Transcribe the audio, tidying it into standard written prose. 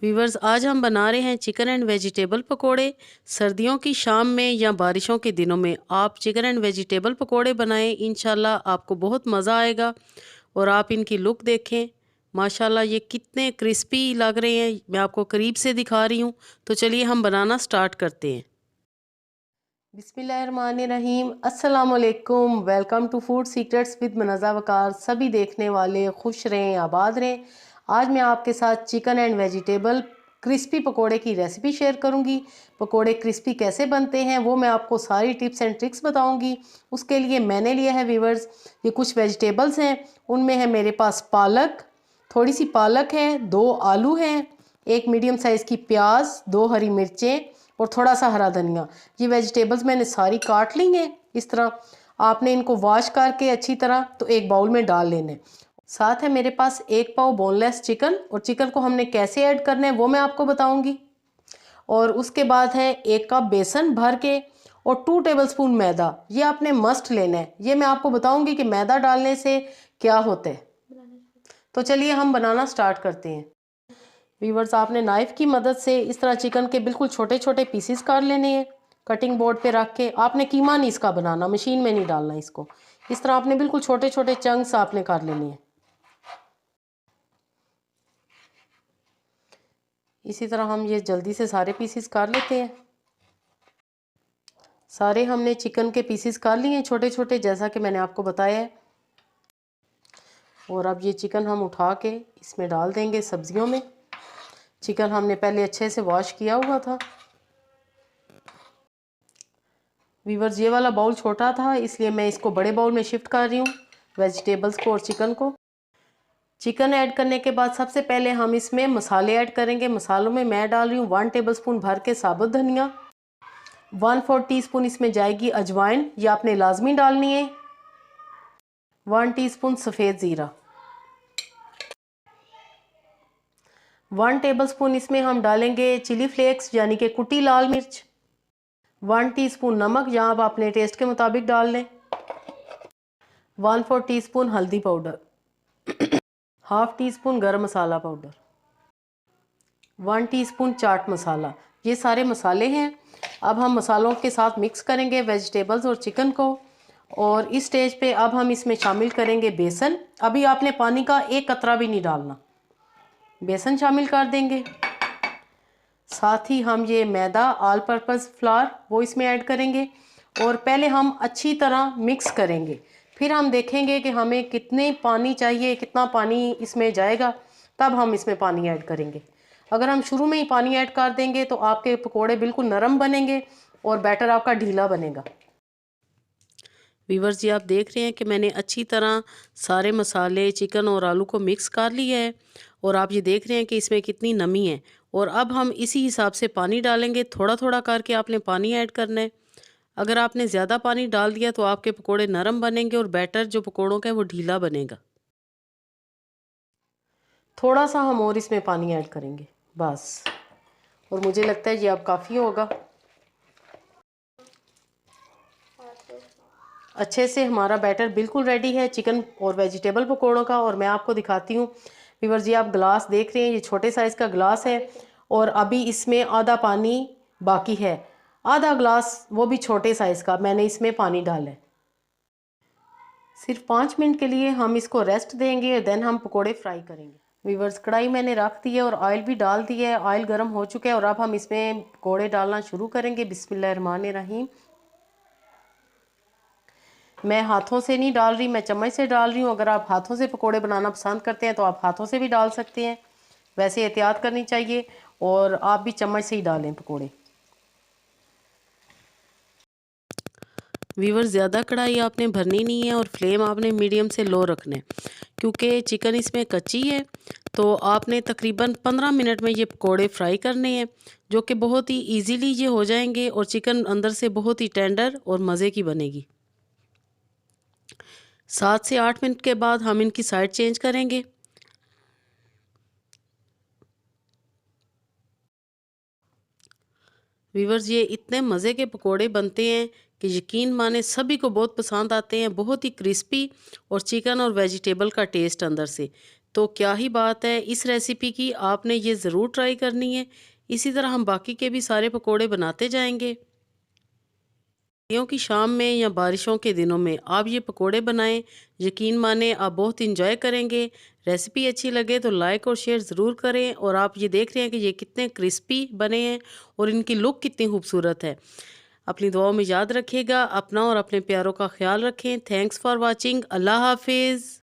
Viewers, आज हम बना रहे हैं चिकन एंड वेजिटेबल पकोड़े। सर्दियों की शाम में या बारिशों के दिनों में आप चिकन एंड वेजिटेबल पकोड़े बनाएं, इंशाल्लाह आपको बहुत मज़ा आएगा। और आप इनकी लुक देखें, माशाल्लाह ये कितने क्रिस्पी लग रहे हैं। मैं आपको करीब से दिखा रही हूँ। तो चलिए हम बनाना स्टार्ट करते हैं। बिस्मिल्लाहिर्रहमानिर्रहीम, अस्सलाम वालेकुम। Welcome to food secrets with Manaza Waqar. सभी देखने वाले खुश रहें, आबाद रहें। आज मैं आपके साथ चिकन एंड वेजिटेबल क्रिस्पी पकोड़े की रेसिपी शेयर करूंगी। पकोड़े क्रिस्पी कैसे बनते हैं वो मैं आपको सारी टिप्स एंड ट्रिक्स बताऊंगी। उसके लिए मैंने लिया है वीवर्स, ये कुछ वेजिटेबल्स हैं। उनमें है मेरे पास पालक, थोड़ी सी पालक है, 2 आलू हैं, एक मीडियम साइज़ की प्याज, 2 हरी मिर्चें और थोड़ा सा हरा धनिया। ये वेजिटेबल्स मैंने सारी काट ली हैं। इस तरह आपने इनको वॉश करके अच्छी तरह तो एक बाउल में डाल लेने। साथ है मेरे पास 1 पाव बोनलेस चिकन, और चिकन को हमने कैसे ऐड करना है वो मैं आपको बताऊंगी। और उसके बाद है 1 कप बेसन भर के और 2 टेबलस्पून मैदा। ये आपने मस्ट लेना है। ये मैं आपको बताऊंगी कि मैदा डालने से क्या होता है। तो चलिए हम बनाना स्टार्ट करते हैं। वीवर्स, आपने नाइफ़ की मदद से इस तरह चिकन के बिल्कुल छोटे छोटे पीसीस कर लेने हैं। कटिंग बोर्ड पे रख के आपने कीमा नहीं इसका बनाना, मशीन में नहीं डालना इसको। इस तरह आपने बिल्कुल छोटे छोटे चंक्स आपने कर लेने हैं। इसी तरह हम ये जल्दी से सारे पीसीस कर लेते हैं। सारे हमने चिकन के पीसीस कर लिए हैं छोटे छोटे, जैसा कि मैंने आपको बताया है। और अब ये चिकन हम उठा के इसमें डाल देंगे सब्जियों में। चिकन हमने पहले अच्छे से वॉश किया हुआ था। वीवर्स, ये वाला बाउल छोटा था इसलिए मैं इसको बड़े बाउल में शिफ्ट कर रही हूँ, वेजिटेबल्स को और चिकन को। चिकन ऐड करने के बाद सबसे पहले हम इसमें मसाले ऐड करेंगे। मसालों में मैं डाल रही हूँ 1 टेबलस्पून भर के साबुत धनिया, 1/4 टीस्पून इसमें जाएगी अजवाइन, ये आपने लाजमी डालनी है, 1 टीस्पून सफ़ेद ज़ीरा, 1 टेबलस्पून इसमें हम डालेंगे चिली फ्लेक्स यानी कि कुटी लाल मिर्च, 1 टीस्पून नमक, यहाँ आप अपने टेस्ट के मुताबिक डाल लें, 1/4 टीस्पून हल्दी पाउडर, हाफ टी स्पून गरम मसाला पाउडर, 1 टीस्पून चाट मसाला। ये सारे मसाले हैं। अब हम मसालों के साथ मिक्स करेंगे वेजिटेबल्स और चिकन को। और इस स्टेज पे अब हम इसमें शामिल करेंगे बेसन। अभी आपने पानी का 1 कतरा भी नहीं डालना, बेसन शामिल कर देंगे। साथ ही हम ये मैदा ऑल पर्पज़ फ्लावर वो इसमें ऐड करेंगे और पहले हम अच्छी तरह मिक्स करेंगे। फिर हम देखेंगे कि हमें कितने पानी चाहिए, कितना पानी इसमें जाएगा, तब हम इसमें पानी ऐड करेंगे। अगर हम शुरू में ही पानी ऐड कर देंगे तो आपके पकोड़े बिल्कुल नरम बनेंगे और बैटर आपका ढीला बनेगा। वीवर्स जी, आप देख रहे हैं कि मैंने अच्छी तरह सारे मसाले, चिकन और आलू को मिक्स कर लिया है। और आप ये देख रहे हैं कि इसमें कितनी नमी है। और अब हम इसी हिसाब से पानी डालेंगे, थोड़ा थोड़ा करके आपने पानी ऐड करना है। अगर आपने ज़्यादा पानी डाल दिया तो आपके पकोड़े नरम बनेंगे और बैटर जो पकोड़ों का है वो ढीला बनेगा। थोड़ा सा हम और इसमें पानी ऐड करेंगे बस। और मुझे लगता है ये अब काफ़ी होगा। अच्छे से हमारा बैटर बिल्कुल रेडी है चिकन और वेजिटेबल पकोड़ों का। और मैं आपको दिखाती हूँ। व्यूअर्स जी, आप ग्लास देख रहे हैं, ये छोटे साइज़ का ग्लास है और अभी इसमें आधा पानी बाकी है। आधा ग्लास वो भी छोटे साइज़ का मैंने इसमें पानी डाला है। सिर्फ 5 मिनट के लिए हम इसको रेस्ट देंगे और देन हम पकोड़े फ्राई करेंगे। व्यूअर्स, कढ़ाई मैंने रख दी है और ऑयल भी डाल दिया है। ऑयल गर्म हो चुका है और अब हम इसमें पकोड़े डालना शुरू करेंगे। बिस्मिल्लाहिर्रहमानिर्रहीम। मैं हाथों से नहीं डाल रही, मैं चम्मच से डाल रही हूँ। अगर आप हाथों से पकोड़े बनाना पसंद करते हैं तो आप हाथों से भी डाल सकते हैं, वैसे एहतियात करनी चाहिए। और आप भी चम्मच से ही डालें पकोड़े। वीवर, ज़्यादा कढ़ाई आपने भरनी नहीं है और फ्लेम आपने मीडियम से लो रखना है, क्योंकि चिकन इसमें कच्ची है। तो आपने तकरीबन 15 मिनट में ये पकोड़े फ्राई करने हैं, जो कि बहुत ही इजीली ये हो जाएंगे और चिकन अंदर से बहुत ही टेंडर और मज़े की बनेगी। 7 से 8 मिनट के बाद हम इनकी साइड चेंज करेंगे। वीवर्स, ये इतने मज़े के पकोड़े बनते हैं कि यकीन माने सभी को बहुत पसंद आते हैं। बहुत ही क्रिस्पी और चिकन और वेजिटेबल का टेस्ट अंदर से। तो क्या ही बात है इस रेसिपी की, आपने ये ज़रूर ट्राई करनी है। इसी तरह हम बाकी के भी सारे पकोड़े बनाते जाएंगे। सर्दियों की शाम में या बारिशों के दिनों में आप ये पकोड़े बनाएं, यकीन माने आप बहुत इंजॉय करेंगे। रेसिपी अच्छी लगे तो लाइक और शेयर ज़रूर करें। और आप ये देख रहे हैं कि ये कितने क्रिस्पी बने हैं और इनकी लुक कितनी खूबसूरत है। अपनी दुआओं में याद रखिएगा, अपना और अपने प्यारों का ख्याल रखें। Thanks for watching. अल्लाह हाफिज़।